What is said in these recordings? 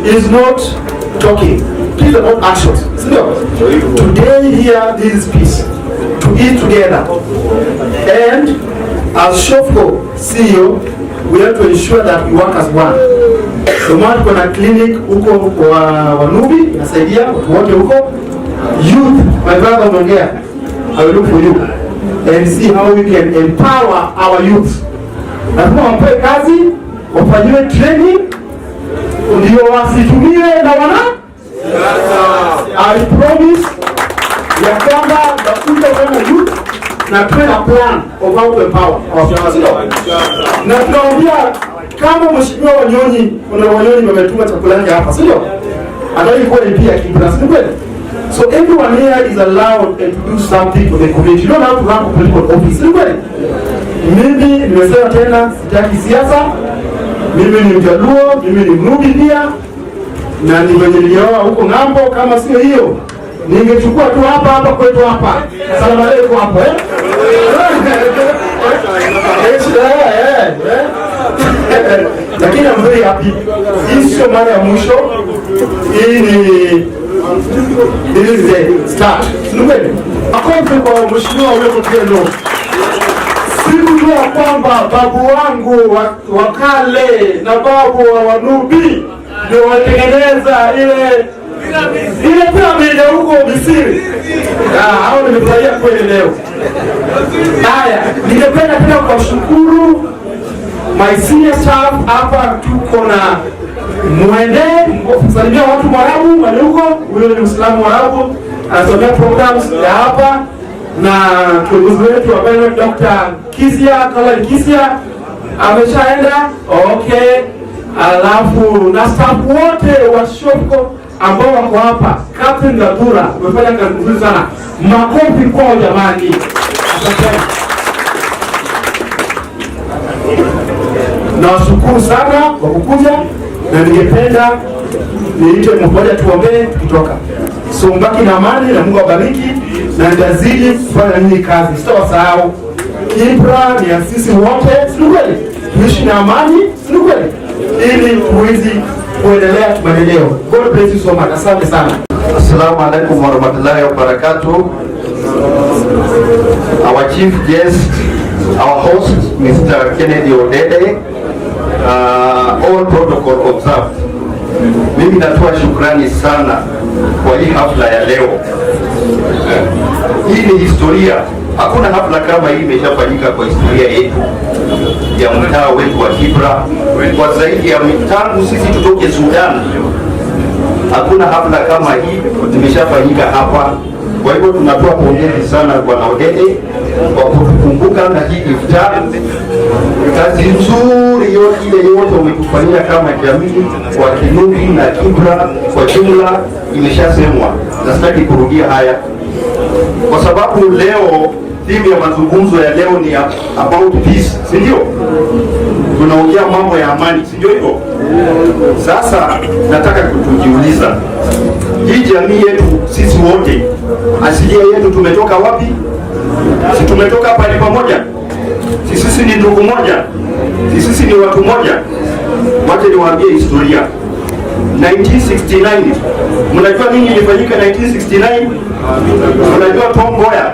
is not talking. Peace is about actions. Today here, this is peace. To eat together. And as Shofco CEO, we have to ensure that we work as one. So maana kuna clinic huko wa Nubi, nasaidia watu wote huko. Youth, my brother Mongea, I will look for you and see how we can empower our youth. Na kama wampe kazi, wafanyiwe training, ndio wasitumiwe na wana. I promise ya kwamba takuta wana youth na train a plan of how to empower our young. Na tunaambia kama mheshimiwa Wanyonyi, kuna Wanyonyi wametuma chakula yake hapa, sio? Anataka kuwa pia kibra, sio kweli? So everyone here is allowed to do something for the community. You don't have to run for political office, sio kweli? Mimi nimesema tena sitaki siasa. Mimi ni Mjaluo, mimi ni Mnubi pia. Na nimejelioa huko ng'ambo. Kama sio hiyo ningechukua tu hapa kwetu hapa. Asalamu alaykum hapo Lakini I'm very happy. Hii sio mara ya mwisho. Hii ni start. Ndugu, akonte kwa mheshimiwa wetu Teno. Sikujua kwamba babu wangu wa kale na babu wa Wanubi ndio watengeneza ile piramidi huko Misri. Hao nimefurahia kweli leo. Haya, ningependa tena kuwashukuru my senior staff hapa. Tuko na Mwende kusalimia watu Mwarabu wale huko, huyo ni Muislamu Mwarabu anasomea programs ya hapa, na kiongozi wetu ambaye Dr. Kisia ameshaenda. Okay, alafu na staff wote wa Shofco ambao wako hapa, Captain Gadura umefanya kazi nzuri sana, makofi kwao jamani. Asante. Nawashukuru sana kwa kukuja, na ningependa niite mmoja tuombee tukitoka. So mbaki na amani na Mungu awabariki, na ndazidi kufanya nini kazi. Sitawasahau. Kibra ni sisi wote, si kweli? Tuishi na amani, si kweli? Ili tuweze kuendelea maendeleo. God bless you so much. Asante sana. Assalamu alaikum warahmatullahi wabarakatuh. Our chief guest, our host, Mr. Kennedy Odede, all protocol observed. Mimi natoa shukrani sana kwa hii hafla ya leo. Hii ni historia. Hakuna hafla kama hii imeshafanyika kwa historia yetu ya mtaa wetu wa Kibra kwa zaidi ya tangu sisi tutoke Sudan. Hakuna hafla kama hii imeshafanyika hapa. Kwa hivyo tunatoa pongezi sana kwa Odede kwa kukumbuka na hii iftar. Kazi nzuri yote umetufanyia kama jamii kwa Kinubi na Kibra kwa jumla imeshasemwa, na sitaki kurudia haya kwa sababu leo theme ya mazungumzo ya leo ni about peace, si ndio? Tunaongea mambo ya amani, si ndio hivyo? Sasa nataka kutujiuliza, hii jamii yetu sisi wote, asilia yetu tumetoka wapi? Si tumetoka pale pamoja? Sisi ni ndugu moja? Sisi ni watu moja? Wacha niwaambie historia. 1969, mnajua nini ilifanyika 1969? Mnajua Tom Mboya?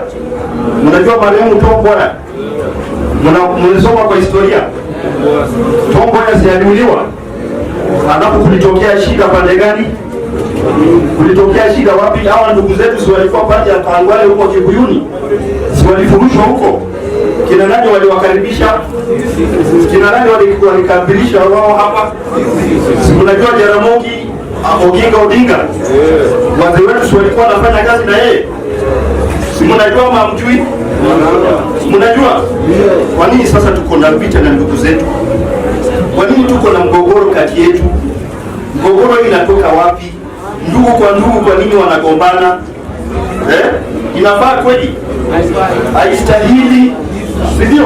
Mnajua marehemu Tom Mboya? Mnasoma kwa historia. Tom Mboya sialiuliwa, alafu kulitokea shida pande gani? Kulitokea shida wapi? Hawa ndugu zetu si walikuwa pande ya Kangwale huko Kibuyuni? Si walifurushwa huko? Kina nani waliwakaribisha? Kina nani walikabilisha wao hapa? Si mnajua Jaramogi Oginga Odinga? Wazee wetu si walikuwa wanafanya kazi na yeye? Si mnajua mamjui? Mnajua? Kwa nini sasa tuko na vita na ndugu zetu? Kwa nini tuko na mgogoro kati yetu? Mgogoro inatoka wapi? Ndugu kwa ndugu kwa nini wanagombana? Inafaa kweli? Haistahili, sivyo?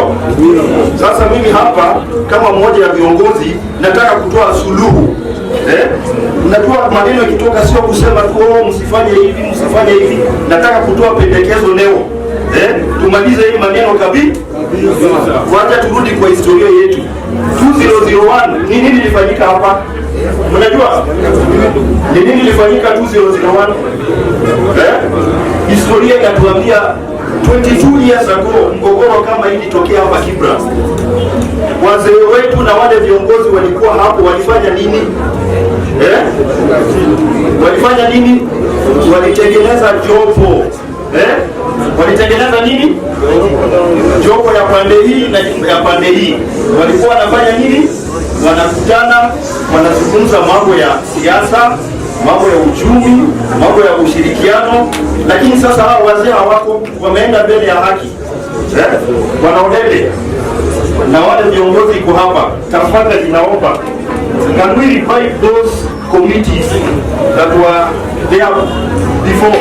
Sasa mimi hapa kama mmoja ya viongozi nataka kutoa suluhu. Najua maneno yakitoka sio kusema tu msifanye hivi, msifanye hivi. Nataka kutoa pendekezo leo. Tumalize hii maneno kabisa. Wacha turudi kwa historia yetu. 2001 nini ilifanyika hapa? Mnajua ni nini ilifanyika 2001? Historia inatuambia 22 years ago mgogoro kama hii ilitokea hapa Kibra. Wazee wetu na wale viongozi walikuwa hapo, walifanya nini? Walifanya nini? Walitengeneza jopo. Walitengeneza nini? Jopo ya pande hii na ya pande hii. Walikuwa wanafanya nini? Wanakutana, wanazungumza mambo ya siasa, mambo ya uchumi, mambo ya ushirikiano. Lakini sasa hao wazee hawako, wameenda mbele ya haki. Wanaodele na wale viongozi iko hapa. Tafadhali naomba, can we revive those committees that were there before?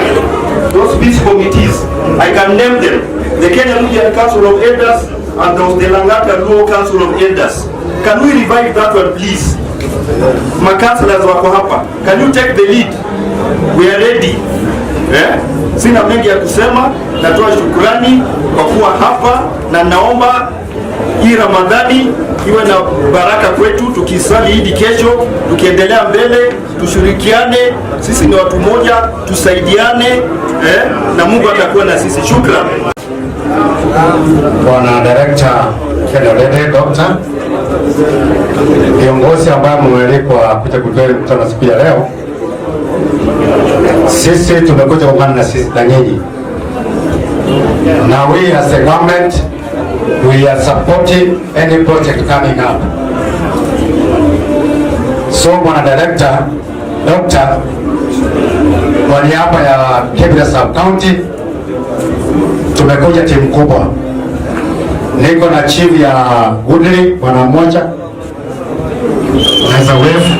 Those peace committees, I can name them: the Kenya Regional Council of Elders and the Langata Luo Council of Elders. Can we revive that one, please? Councillors wako hapa, can you take the lead? We are ready. Sina mengi ya kusema, natoa shukrani kwa kuwa hapa, na naomba hii Ramadhani iwe na baraka kwetu, tukisali hidi kesho, tukiendelea mbele, tushirikiane, sisi ni watu moja, tusaidiane, na Mungu atakuwa na sisi. Shukran. Bwana Director Kenolede, Doctor, viongozi ambao mmealikwa kuja kutoa mkutano siku ya leo, sisi tumekuja kuungana na sisi na nyinyi. Now we as a government, we are supporting any project coming up. So Bwana Director, Doctor, kwa niaba ya Kibra Sub County tumekuja timu kubwa. Niko na chief ya Woodley Bwana mmoja, naweza wave.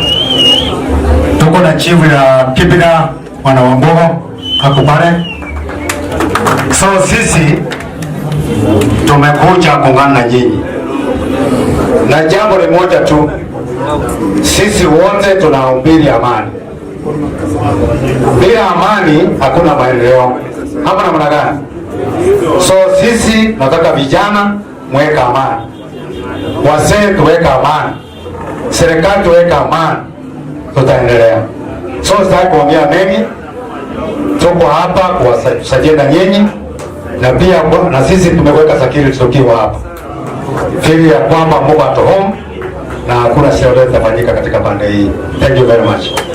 Tuko na chief ya Kibra Bwana Wambogo akupare. So sisi tumekuja kuungana na nyinyi, na jambo ni moja tu, sisi wote tunahubiri amani. Bila amani hakuna maendeleo. Hapa namna gani? So sisi nataka vijana mweka amani, wazee tuweka amani, serikali tuweka amani, tutaendelea. So sitaki kuongea mengi, tuko hapa kuwasaidia na nyinyi, na pia na sisi tumeweka security tukiwa hapa, fili ya kwamba Mungu at home na hakuna sherehe itafanyika katika pande hii. Thank you very much.